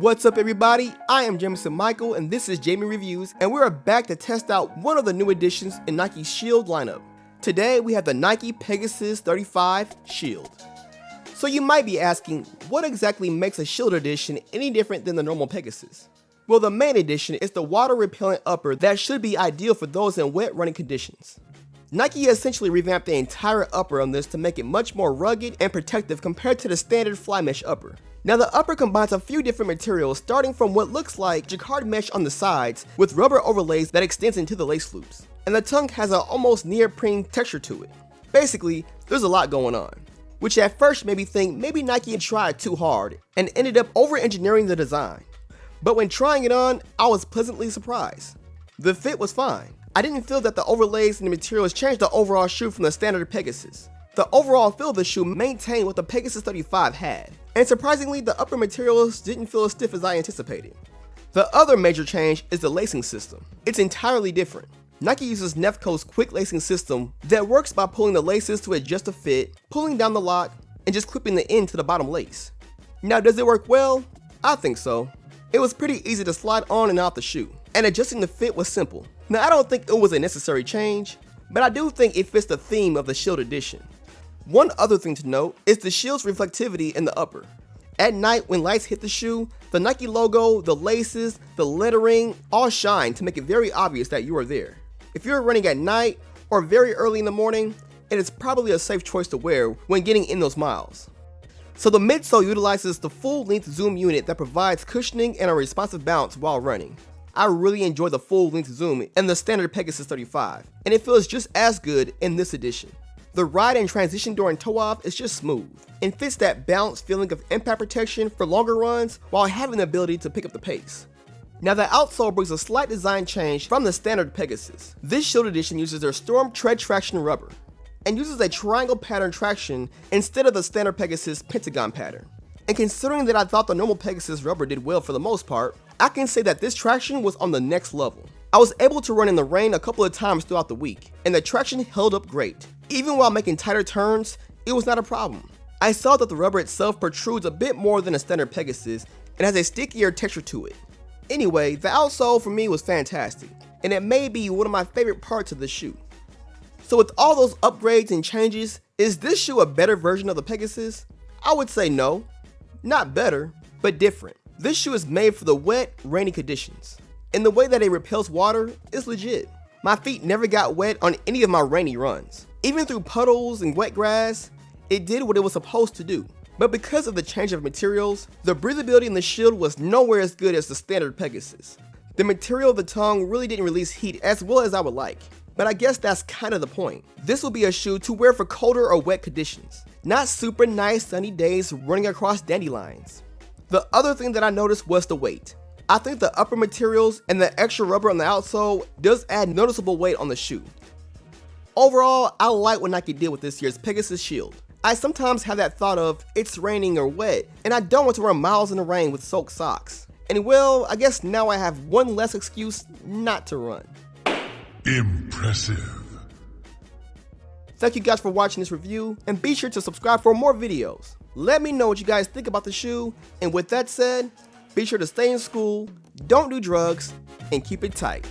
What's up everybody, I am Jameson Michael and this is Jamie Reviews, and we are back to test out one of the new additions in Nike's Shield lineup. Today we have the Nike Pegasus 35 Shield. So you might be asking, what exactly makes a Shield edition any different than the normal Pegasus? Well, the main addition is the water repellent upper that should be ideal for those in wet running conditions. Nike essentially revamped the entire upper on this to make it much more rugged and protective compared to the standard fly mesh upper. Now the upper combines a few different materials, starting from what looks like jacquard mesh on the sides with rubber overlays that extends into the lace loops. And the tongue has an almost neoprene texture to it. Basically, there's a lot going on, which at first made me think maybe Nike had tried too hard and ended up over-engineering the design. But when trying it on, I was pleasantly surprised. The fit was fine. I didn't feel that the overlays and the materials changed the overall shoe from the standard Pegasus. The overall feel of the shoe maintained what the Pegasus 35 had, and surprisingly the upper materials didn't feel as stiff as I anticipated. The other major change is the lacing system. It's entirely different. Nike uses Nefco's quick lacing system that works by pulling the laces to adjust the fit, pulling down the lock, and just clipping the end to the bottom lace. Now does it work well? I think so. It was pretty easy to slide on and out the shoe, and adjusting the fit was simple. Now I don't think it was a necessary change, but I do think it fits the theme of the Shield edition. One other thing to note is the Shield's reflectivity in the upper. At night when lights hit the shoe, the Nike logo, the laces, the lettering all shine to make it very obvious that you are there. If you're running at night or very early in the morning, it is probably a safe choice to wear when getting in those miles. So the midsole utilizes the full-length Zoom unit that provides cushioning and a responsive bounce while running. I really enjoy the full-length Zoom in the standard Pegasus 35, and it feels just as good in this edition. The ride and transition during toe-off is just smooth, and fits that balanced feeling of impact protection for longer runs while having the ability to pick up the pace. Now the outsole brings a slight design change from the standard Pegasus. This Shield edition uses their Storm Tread traction rubber, and uses a triangle pattern traction instead of the standard Pegasus pentagon pattern. And considering that I thought the normal Pegasus rubber did well for the most part, I can say that this traction was on the next level. I was able to run in the rain a couple of times throughout the week, and the traction held up great. Even while making tighter turns, it was not a problem. I saw that the rubber itself protrudes a bit more than a standard Pegasus and has a stickier texture to it. Anyway, the outsole for me was fantastic, and it may be one of my favorite parts of the shoe. So with all those upgrades and changes, is this shoe a better version of the Pegasus? I would say no. Not better, but different. This shoe is made for the wet, rainy conditions, and the way that it repels water is legit. My feet never got wet on any of my rainy runs. Even through puddles and wet grass, it did what it was supposed to do. But because of the change of materials, the breathability in the Shield was nowhere as good as the standard Pegasus. The material of the tongue really didn't release heat as well as I would like, but I guess that's kind of the point. This will be a shoe to wear for colder or wet conditions, not super nice sunny days running across dandelions. The other thing that I noticed was the weight. I think the upper materials and the extra rubber on the outsole does add noticeable weight on the shoe. Overall, I like what Nike did with this year's Pegasus Shield. I sometimes have that thought of it's raining or wet, and I don't want to run miles in the rain with soaked socks. And well, I guess now I have one less excuse not to run. Impressive. Thank you guys for watching this review, and be sure to subscribe for more videos. Let me know what you guys think about the shoe, and with that said, be sure to stay in school, don't do drugs, and keep it tight.